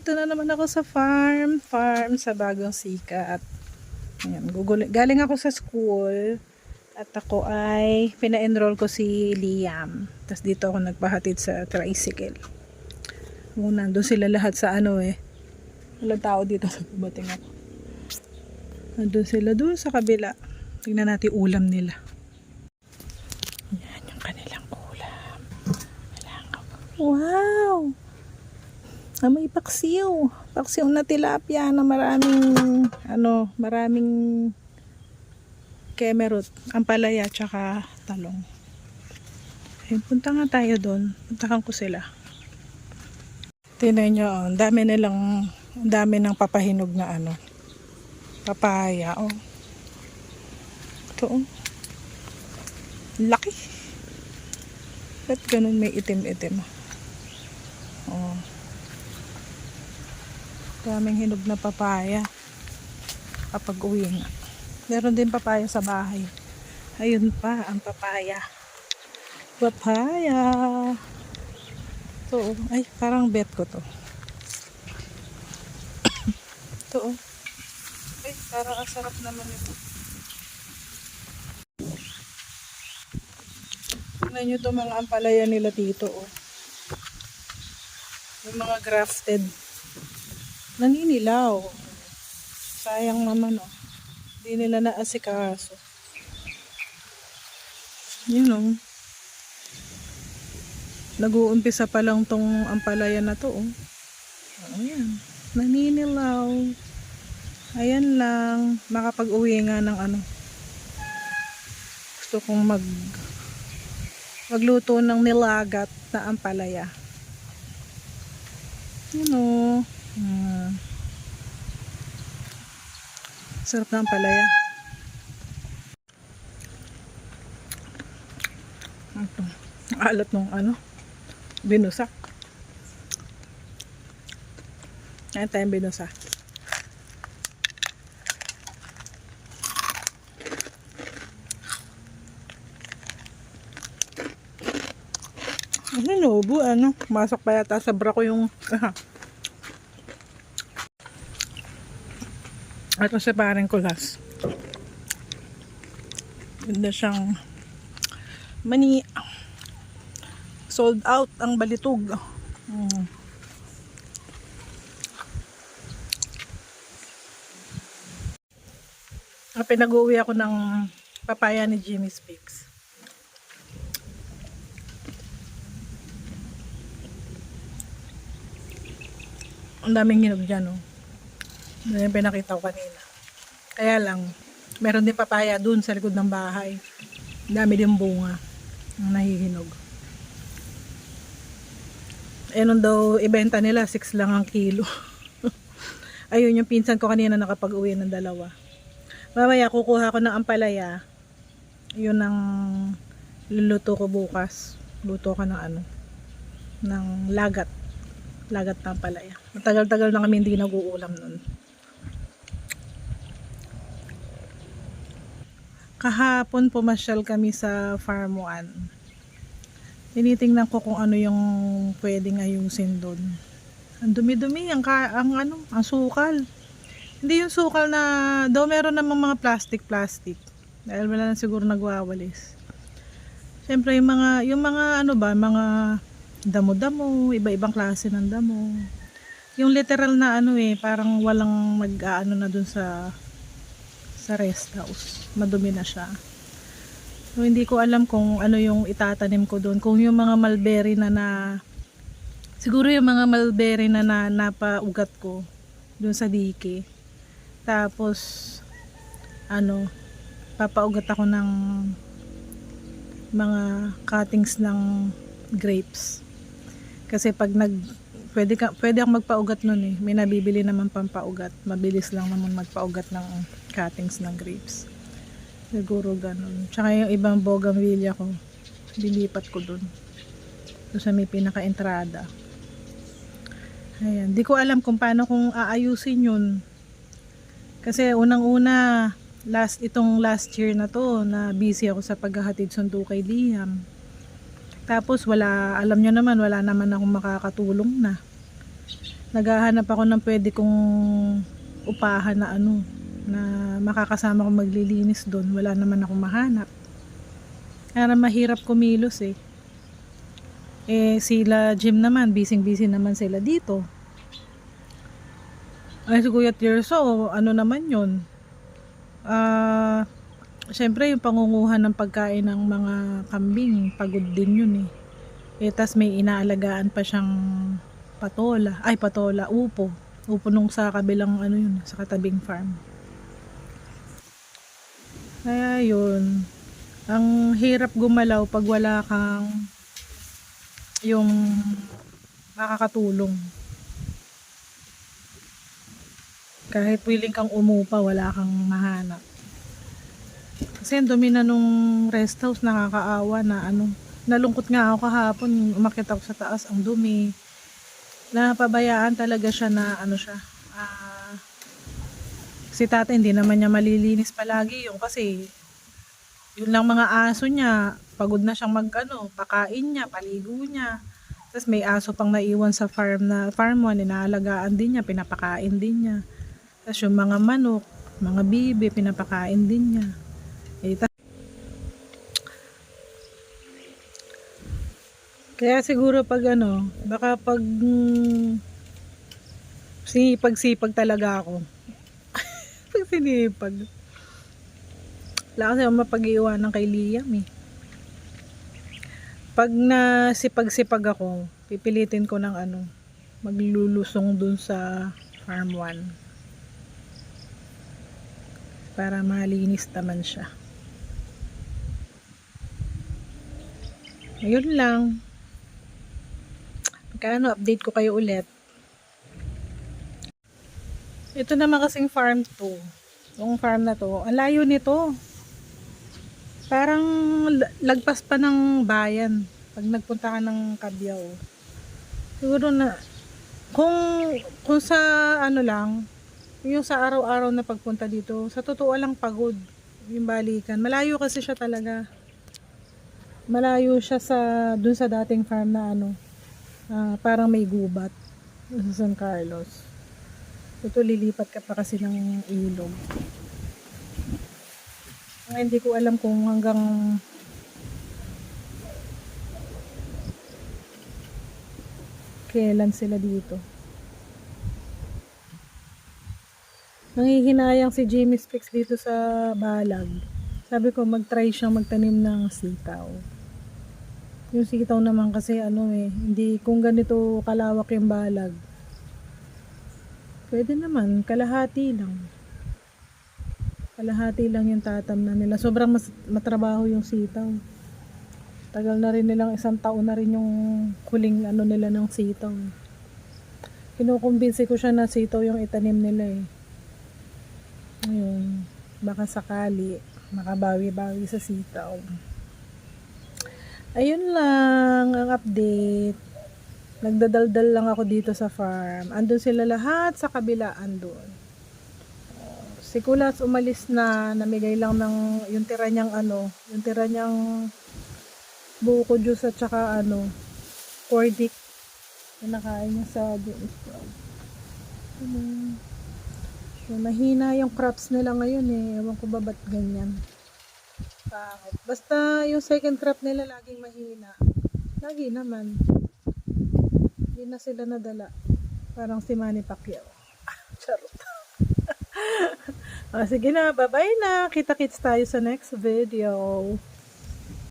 Nandito na naman ako sa farm sa Bagong Sikat. Ayan, galing ako sa school at ako ay pina-enroll ko si Liam. Tapos dito ako nagpahatid sa tricycle. Muna, doon sila lahat sa walang tao dito sa bubating ako. Nandun sila doon sa kabila. Tingnan natin ulam nila. Yan yung kanilang ulam. Wow! May paksiw. Paksiw na tilapia na maraming kemerut, ampalaya, tsaka talong. Ayun, punta nga tayo doon. Puntahan ko sila. Tingnan nyo, ang dami ng papahinog na papaya, Ito, laki. Ba't ganun may itim-itim? Daming hinog na papaya kapag uwi nga. Meron din papaya sa bahay. Ayun pa ang papaya. Ito, ay parang bet ko to. Ito, ay parang ang sarap naman ito. Tingnan nyo ito, mga ampalaya nila dito. Yung mga grafted. Naninilaw. Sayang naman Hindi nila naasikaso. Yun Nag-uumpisa pa lang tong ampalaya na to Ayan. Naninilaw. Ayan lang. Makapag-uwi nga ng gusto kong magluto ng nilagat na ampalaya. Sarap na ampalaya. Ito. Ang alat nung binusak. Ayan tayong binusak. Masok pa yata sa bra ko yung ito sa parang kulas. Ganda siyang mani. Sold out ang balitog. Pinag-uwi ako ng papaya ni Jimmy's Pigs. Ang daming hinog dyan Yan yung pinakita ko kanina. Kaya lang, meron din papaya dun sa likod ng bahay. Dami din bunga ang nahihinog. Nung daw ibenta nila 6 lang ang kilo. Ayun yung pinsan ko kanina nakapag-uwi ng 2. Mamaya kukuha ko ng ampalaya. Yun ang luluto ko bukas. Luto ko ng ng lagat na ampalaya. Matagal-tagal na kami hindi nag-uulam nun. Kahapon pumasyal kami sa Farm 1. Tinitingnan ko kung ano yung pwedeng ayusin doon. Ang dumi-dumi ang sukal. Hindi yung sukal na daw meron namang mga plastic. Dahil wala na siguro nagwawalis. Siyempre yung mga mga damo-damo, iba-ibang klase ng damo. Yung literal na parang walang na dun sa rest house. Madumi na siya. So, hindi ko alam kung ano yung itatanim ko doon. Kung yung mga mulberry siguro yung mga mulberry na napaugat ko doon sa dike. Tapos, papaugat ako ng mga cuttings ng grapes. Kasi pag pwede akong magpaugat nun may nabibili naman pampaugat. Mabilis lang naman magpaugat ng cuttings ng grapes. Siguro ganun. Tsaka yung ibang bougainvillea ko, dilipat ko dun. Doon sa may pinaka-entrada. Ayan. Di ko alam kung paano kung aayusin yun. Kasi unang-una, itong last year na to, na busy ako sa paghahatid sundo kay Liam. Tapos alam nyo naman, wala naman akong makakatulong na. Naghahanap ako ng pwede kong upahan na ano, na makakasama ko maglilinis doon. Wala naman akong mahanap. Kaya mahirap kumilos eh. Eh sila Jim naman, busy naman sila dito. Ay si Kuya Tirso, ano naman yun? Syempre yung pangunguhan ng pagkain ng mga kambing, pagod din yun eh. Tas may inaalagaan pa siyang upo. Upo nung sa kabilang ano yun, sa katabing farm. Kaya yun, ang hirap gumalaw pag wala kang yung makakatulong. Kahit willing kang umupa, wala kang mahanap. Kasi ang dumi na nung rest house, nakakaawa na ano. Nalungkot nga ako kahapon, umakyat ako sa taas, ang dumi. Napabayaan talaga siya na ano siya. Si tata hindi naman niya malilinis palagi yung kasi yun lang mga aso niya, pagod na siyang pakain niya, paligo niya. Tapos may aso pang naiwan sa farm one, inaalagaan din niya, pinapakain din niya. Tapos yung mga manok, mga bibi, pinapakain din niya. Kaya siguro pag baka pag sipag talaga ako. Pag sinipag. Wala kasi ako mapag-iwanan kay Liam eh. Pag nasipag-sipag ako, pipilitin ko ng maglulusong dun sa farm 1. Para malinis naman siya. Ayun lang. Update ko kayo ulit. Ito naman kasing farm 2. Yung farm na to, ang layo nito. Parang lagpas pa ng bayan pag nagpunta ka ng Cabiao. Siguro na kung sa lang, yung sa araw-araw na pagpunta dito, sa totoo lang pagod yung balikan. Malayo kasi siya talaga. Malayo siya dun sa dating farm na parang may gubat sa San Carlos. Ito lilipat ka pa kasi ng ilog. Hindi ko alam kung hanggang kailan sila dito. Nanghihinayang si Jimmy Speaks dito sa Balag. Sabi ko mag-try siyang magtanim ng sitaw. Yung sitaw naman kasi hindi kung ganito kalawak yung Balag. Pwede naman, kalahati lang. Kalahati lang yung tatamnan nila. Sobrang matrabaho yung sitaw. Tagal na rin nilang 1 taon na rin yung huling nila ng sitaw. Kinukumbinsi ko siya na sitaw yung itanim nila eh. Ayun, baka sakali makabawi-bawi sa sitaw. Ayun lang ang update. Nagdadaldal lang ako dito sa farm. Andun sila lahat sa kabila, andun. Si Kulas umalis na, namigay lang ng yung tira niyang buko juice at saka cordic. Pinakain niya sa so, mahina yung crops nila ngayon eh. Ewan ko ba ba't ganyan. Basta yung second crop nila laging mahina. Lagi naman. Hindi na sila nadala. Parang si Manny Pacquiao. Charot. Sige na, bye-bye na. Kita-kits tayo sa next video.